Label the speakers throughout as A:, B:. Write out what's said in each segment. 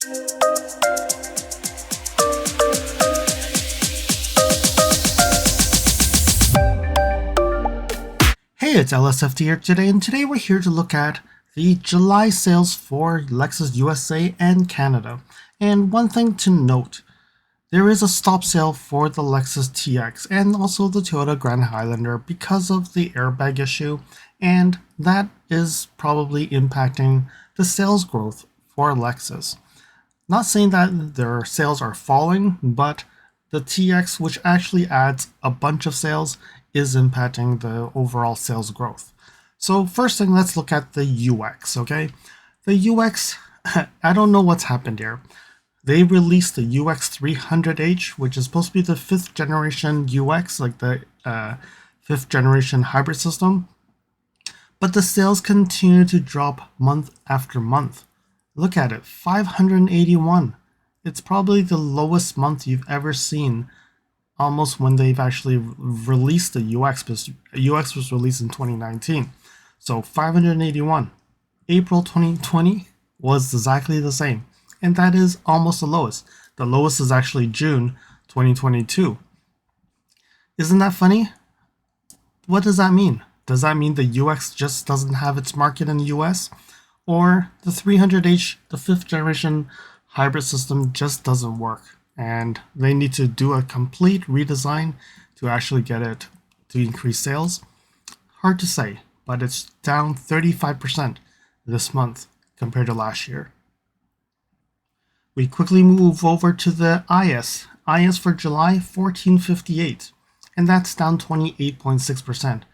A: Hey, it's LSFT here today, and today we're here to look at the July sales for Lexus USA and Canada. And one thing to note, there is a stop sale for the Lexus TX and also the Toyota Grand Highlander because of the airbag issue, and that is probably impacting the sales growth for Lexus. Not saying that their sales are falling, but the TX, which actually adds a bunch of sales, is impacting the overall sales growth. So first thing, let's look at the UX, okay? The UX, I don't know what's happened here. They released the UX 300H, which is supposed to be the 5th generation UX, like the 5th generation hybrid system. But the sales continue to drop month after month. Look at it, 581. It's probably the lowest month you've ever seen, almost when they've actually released the UX, because UX was released in 2019. So 581. April 2020 was exactly the same, and that is almost the lowest. The lowest is actually June 2022. Isn't that funny? What does that mean? Does that mean the UX just doesn't have its market in the US? Or the 300H, the 5th generation hybrid system, just doesn't work, and they need to do a complete redesign to actually get it to increase sales? Hard to say, but it's down 35% this month compared to last year. We quickly move over to the IS. IS for July, 1458, and that's down 28.6%.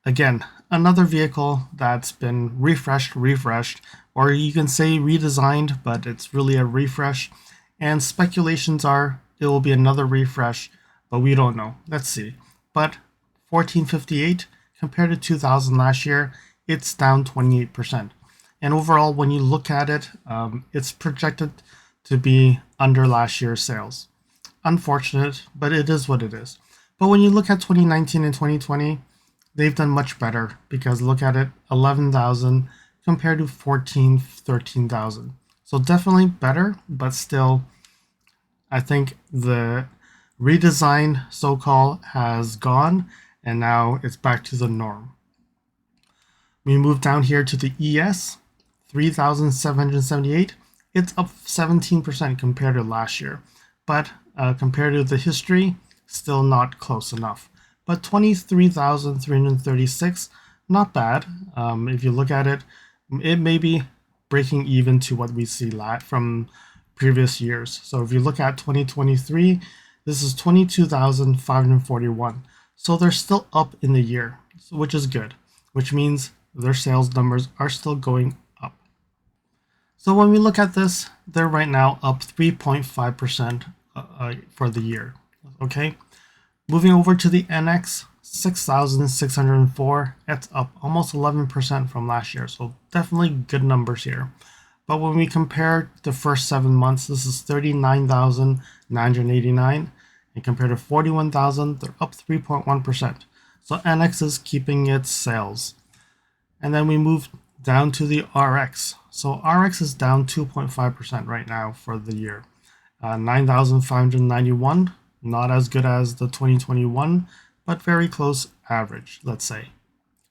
A: Again, another vehicle that's been refreshed, or you can say redesigned, but it's really a refresh. And speculations are it will be another refresh, but we don't know. Let's see. But 1458 compared to 2000 last year, it's down 28%. And overall, when you look at it, it's projected to be under last year's sales. Unfortunate, but it is what it is. But when you look at 2019 and 2020, they've done much better, because look at it, 11,000 compared to 13,000. So definitely better, but still, I think the redesign, so-called, has gone, and now it's back to the norm. We move down here to the ES, 3,778. It's up 17% compared to last year, but compared to the history, still not close enough. But 23,336, not bad. If you look at it, it may be breaking even to what we see from previous years. So if you look at 2023, this is 22,541. So they're still up in the year, which is good, which means their sales numbers are still going up. So when we look at this, they're right now up 3.5% for the year. Okay. Moving over to the NX, 6,604, it's up almost 11% from last year, so definitely good numbers here. But when we compare the first 7 months, this is 39,989, and compared to 41,000, they're up 3.1%. So NX is keeping its sales. And then we move down to the RX. So RX is down 2.5% right now for the year. 9,591. Not as good as the 2021, but very close average, let's say.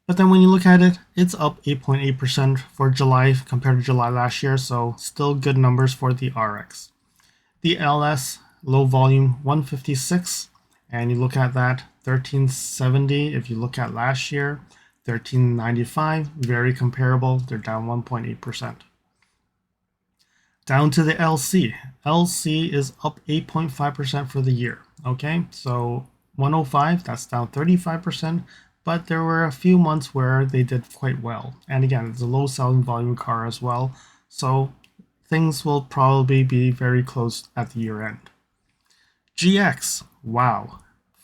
A: But then when you look at it, it's up 8.8% for July compared to July last year, so still good numbers for the RX. The LS, low volume, 156, and you look at that, 1370. If you look at last year, 1395, very comparable. They're down 1.8%. Down to the LC. LC is up 8.5% for the year. Okay, so 105, that's down 35%, but there were a few months where they did quite well. And again, it's a low selling volume car as well, so things will probably be very close at the year end. GX, wow,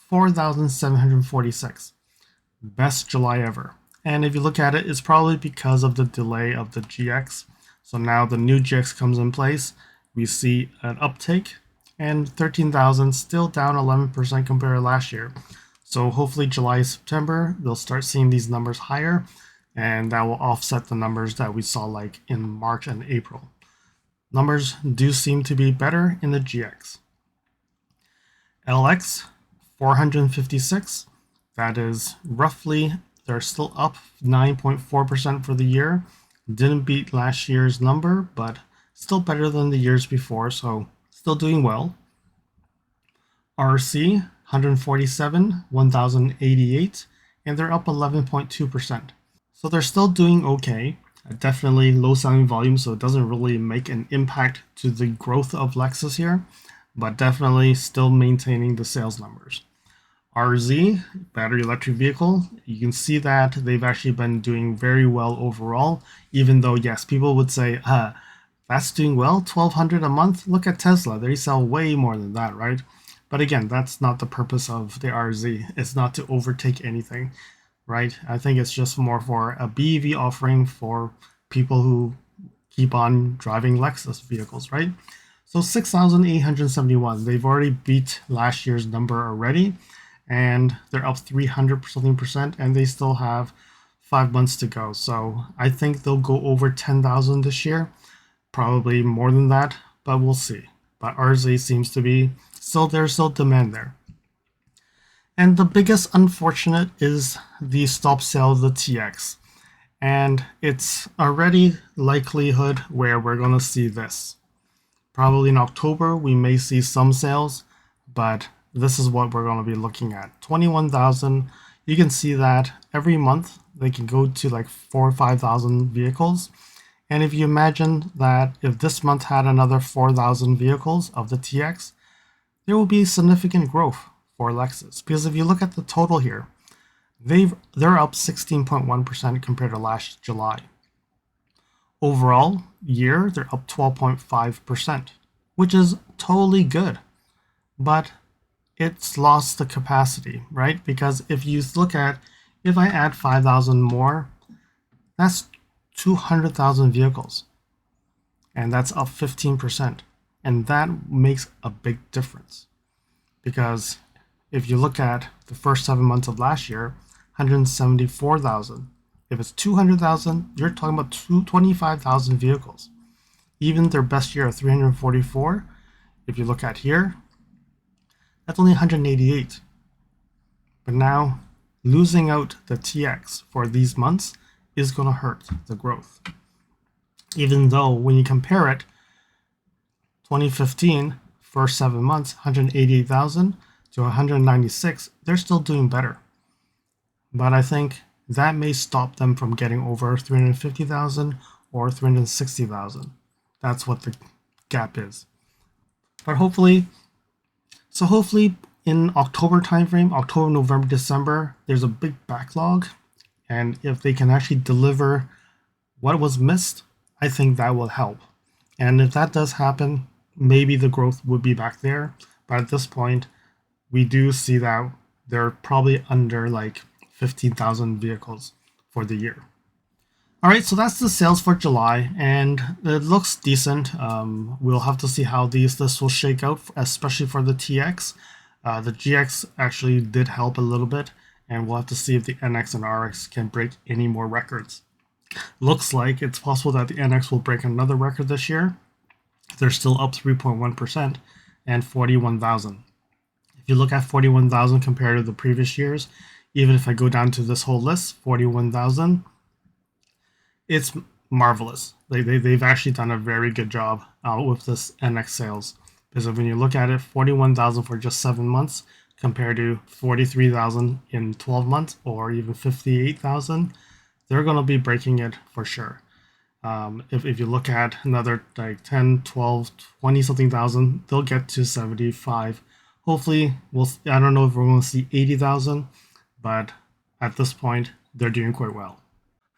A: 4,746. Best July ever. And if you look at it, it's probably because of the delay of the GX. So now the new GX comes in place, we see an uptake, and 13,000 still down 11% compared to last year. So hopefully July, September, they'll start seeing these numbers higher, and that will offset the numbers that we saw like in March and April. Numbers do seem to be better in the GX. LX 456, that is roughly, they're still up 9.4% for the year. Didn't beat last year's number, but still better than the years before, so still doing well. RC 147, 1088, and they're up 11.2%. So they're still doing okay. Definitely low selling volume, so it doesn't really make an impact to the growth of Lexus here, but definitely still maintaining the sales numbers. RZ, battery electric vehicle, you can see that they've actually been doing very well overall, even though, yes, people would say, that's doing well, 1,200 a month. Look at Tesla, they sell way more than that, right? But again, that's not the purpose of the RZ. It's not to overtake anything, right? I think it's just more for a BEV offering for people who keep on driving Lexus vehicles, right? So 6,871, they've already beat last year's number already, and they're up 300 something percent, and they still have 5 months to go. So I think they'll go over 10,000 this year, probably more than that, but we'll see. But RZ seems to be there's still demand there. And the biggest unfortunate is the stop sale of the TX. And it's already likelihood where we're going to see this. Probably in October, we may see some sales, but this is what we're going to be looking at. 21,000. You can see that every month they can go to like 4,000 or 5,000 vehicles. And if you imagine that if this month had another 4,000 vehicles of the TX, there will be significant growth for Lexus. Because if you look at the total here, they're up 16.1% compared to last July. Overall year, they're up 12.5%, which is totally good. But it's lost the capacity, right? Because if you look at, if I add 5,000 more, that's 200,000 vehicles. And that's up 15%. And that makes a big difference. Because if you look at the first 7 months of last year, 174,000. If it's 200,000, you're talking about 25,000 vehicles. Even their best year of 344, if you look at here, that's only 188. But now, losing out the TX for these months is going to hurt the growth. Even though when you compare it, 2015, first 7 months, 188,000 to 196, they're still doing better. But I think that may stop them from getting over 350,000 or 360,000. That's what the gap is. But hopefully in October timeframe, October, November, December, there's a big backlog. And if they can actually deliver what was missed, I think that will help. And if that does happen, maybe the growth would be back there. But at this point, we do see that they're probably under like 15,000 vehicles for the year. All right, so that's the sales for July, and it looks decent. We'll have to see how this will shake out, especially for the TX. The GX actually did help a little bit, and we'll have to see if the NX and RX can break any more records. Looks like it's possible that the NX will break another record this year. They're still up 3.1% and 41,000. If you look at 41,000 compared to the previous years, even if I go down to this whole list, 41,000, it's marvelous. They've actually done a very good job with this NX sales. Because when you look at it, 41,000 for just 7 months compared to 43,000 in 12 months or even 58,000, they're going to be breaking it for sure. If you look at another like 10, 12, 20 something thousand, they'll get to 75. Hopefully, I don't know if we're going to see 80,000, but at this point, they're doing quite well.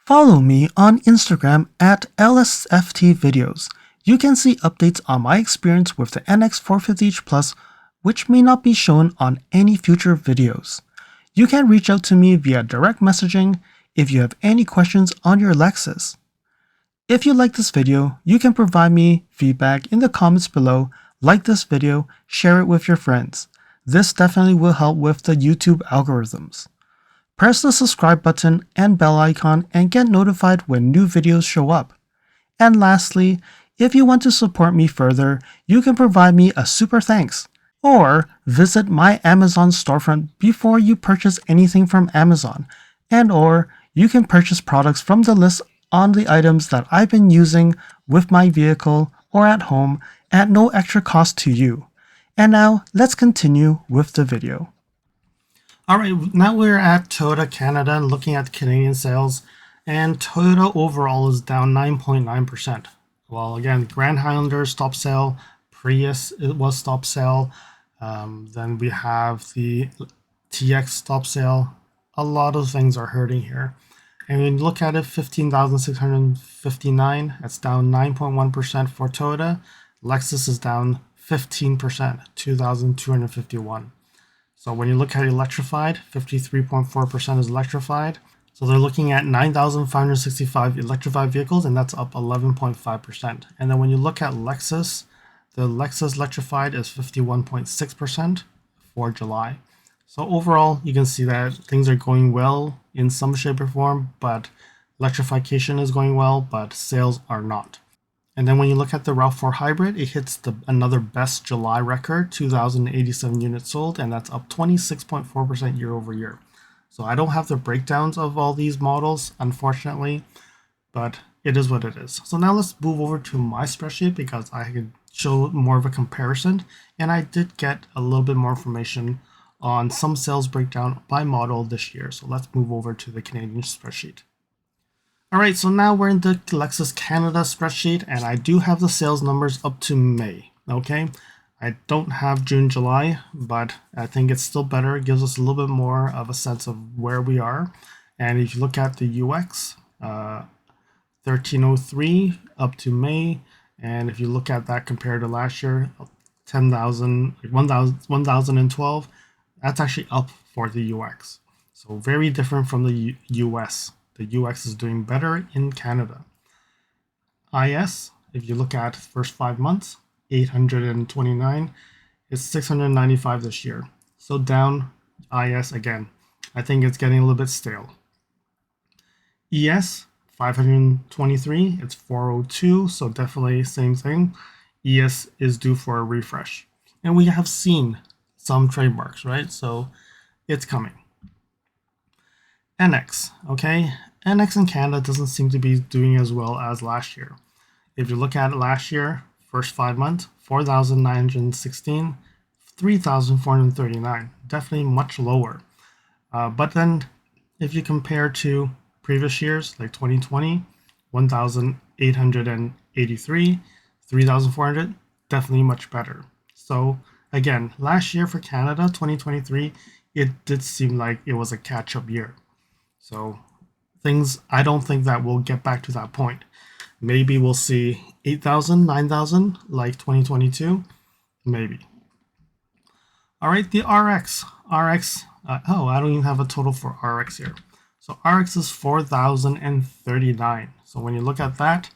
A: Follow me on Instagram at LSFT Videos. You can see updates on my experience with the NX 450h Plus, which may not be shown on any future videos. You can reach out to me via direct messaging if you have any questions on your Lexus. If you like this video, you can provide me feedback in the comments below, like this video, share it with your friends. This definitely will help with the YouTube algorithms. Press the subscribe button and bell icon and get notified when new videos show up. And lastly, If you want to support me further, you can provide me a super thanks, or visit my Amazon storefront before you purchase anything from Amazon, and or you can purchase products from the list on the items that I've been using with my vehicle or at home at no extra cost to you. And now let's continue with the video. Alright, now we're at Toyota Canada and looking at Canadian sales, and Toyota overall is down 9.9%. Well, again, Grand Highlander stop sale, Prius it was stop sale, then we have the TX stop sale. A lot of things are hurting here. And when you look at it, 15,659, that's down 9.1% for Toyota. Lexus is down 15%, 2,251. So when you look at electrified, 53.4% is electrified. So they're looking at 9,565 electrified vehicles, and that's up 11.5%. And then when you look at Lexus, the Lexus electrified is 51.6% for July. So overall, you can see that things are going well in some shape or form, but electrification is going well, but sales are not. And then when you look at the RAV4 Hybrid, it hits another best July record, 2,087 units sold, and that's up 26.4% year over year. So I don't have the breakdowns of all these models, unfortunately, but it is what it is. So now let's move over to my spreadsheet because I can show more of a comparison, and I did get a little bit more information on some sales breakdown by model this year. So let's move over to the Canadian spreadsheet. All right, so now we're in the Lexus Canada spreadsheet, and I do have the sales numbers up to May, okay? I don't have June, July, but I think it's still better. It gives us a little bit more of a sense of where we are. And if you look at the UX, 1303 up to May, and if you look at that compared to last year, 1,012, that's actually up for the UX. So very different from the US. The UX is doing better in Canada. IS, if you look at first 5 months, 829, it's 695 this year. So down IS again. I think it's getting a little bit stale. ES, 523, it's 402, so definitely same thing. ES is due for a refresh. And we have seen some trademarks, right? So it's coming. NX, okay? NX in Canada doesn't seem to be doing as well as last year. If you look at it last year, first 5 months, 4,916, 3,439, definitely much lower. But then if you compare to previous years, like 2020, 1,883, 3,400, definitely much better. So again, last year for Canada, 2023, it did seem like it was a catch-up year. So things, I don't think that we'll get back to that point. Maybe we'll see 8,000, 9,000 like 2022, maybe. All right, the RX. I don't even have a total for RX here. So RX is 4,039. So when you look at that,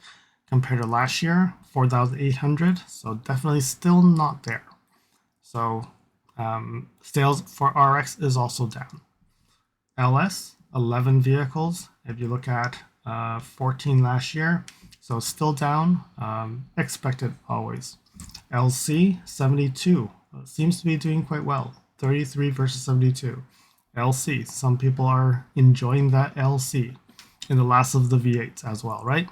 A: compared to last year, 4,800. So definitely still not there. So sales for RX is also down. LS, 11 vehicles. If you look at 14 last year, so still down, expected always. LC, 72, seems to be doing quite well, 33 versus 72. LC, some people are enjoying that LC in the last of the V8s as well, right?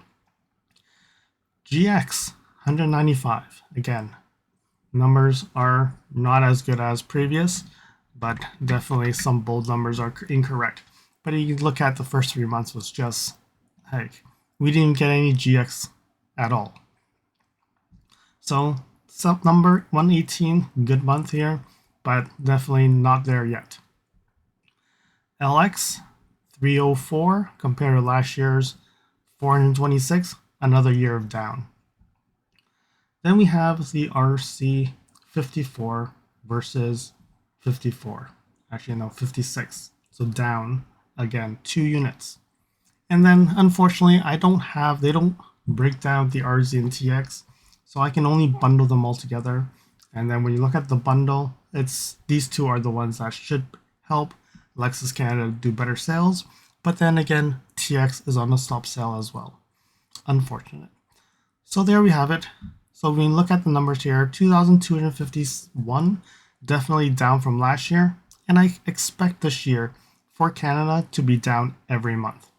A: GX, 195, again, numbers are not as good as previous, but definitely some bold numbers are incorrect. But you can look at the first 3 months was just, heck, we didn't get any GX at all. So sub number 118, good month here, but definitely not there yet. LX, 304 compared to last year's 426, another year of down. Then we have the RC 54 versus 54. Actually, no, 56. So down again, 2 units. And then unfortunately, they don't break down the RZ and TX. So I can only bundle them all together. And then when you look at the bundle, these two are the ones that should help Lexus Canada do better sales. But then again, TX is on a stop sale as well. Unfortunate. So there we have it. So when you look at the numbers here, 2,251, definitely down from last year. And I expect this year for Canada to be down every month.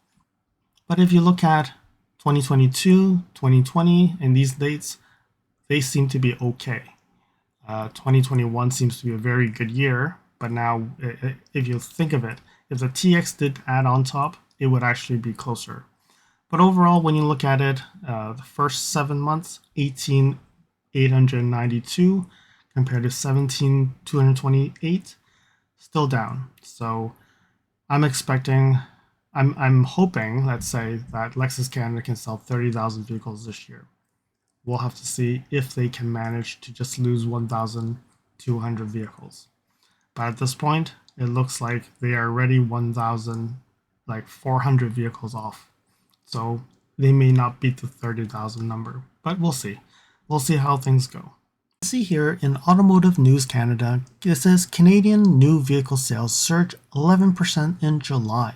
A: But if you look at 2022, 2020, and these dates, they seem to be okay. 2021 seems to be a very good year, but now if you think of it, if the TX did add on top, it would actually be closer. But overall, when you look at it, the first 7 months, 18,892 compared to 17,228, still down. So I'm expecting, I'm hoping, let's say, that Lexus Canada can sell 30,000 vehicles this year. We'll have to see if they can manage to just lose 1,200 vehicles. But at this point, it looks like they are already 1,400 vehicles off. So they may not beat the 30,000 number, but we'll see. We'll see how things go. See here in Automotive News Canada, it says Canadian new vehicle sales surged 11% in July.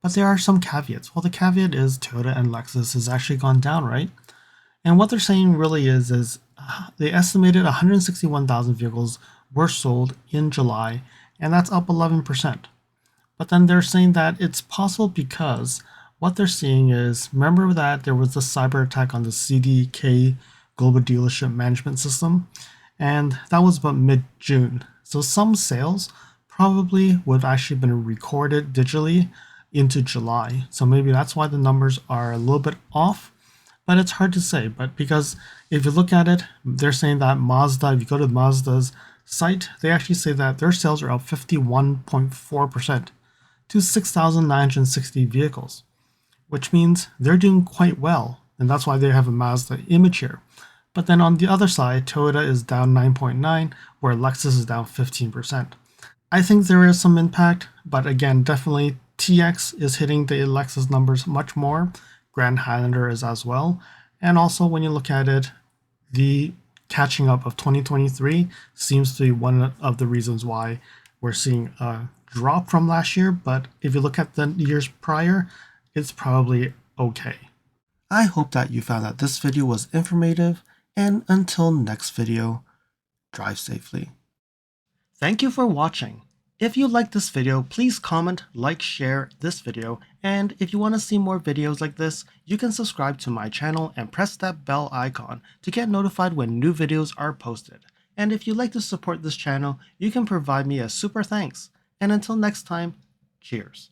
A: But there are some caveats. Well, the caveat is Toyota and Lexus has actually gone down, right? And what they're saying really is they estimated 161,000 vehicles were sold in July, and that's up 11%. But then they're saying that it's possible because what they're seeing is, remember that there was a cyber attack on the CDK Global Dealership Management System, and that was about mid-June. So some sales probably would have actually been recorded digitally into July. So maybe that's why the numbers are a little bit off, but it's hard to say. But because if you look at it, they're saying that Mazda, if you go to Mazda's site, they actually say that their sales are up 51.4% to 6,960 vehicles, which means they're doing quite well. And that's why they have a Mazda image here. But then on the other side, Toyota is down 9.9, where Lexus is down 15%. I think there is some impact, but again, definitely TX is hitting the Lexus numbers much more. Grand Highlander is as well. And also when you look at it, the catching up of 2023 seems to be one of the reasons why we're seeing a drop from last year. But if you look at the years prior, it's probably okay. I hope that you found that this video was informative, and until next video, drive safely. Thank you for watching. If you liked this video, please comment, like, share this video, and if you want to see more videos like this, you can subscribe to my channel and press that bell icon to get notified when new videos are posted. And if you'd like to support this channel, you can provide me a super thanks. And until next time, cheers.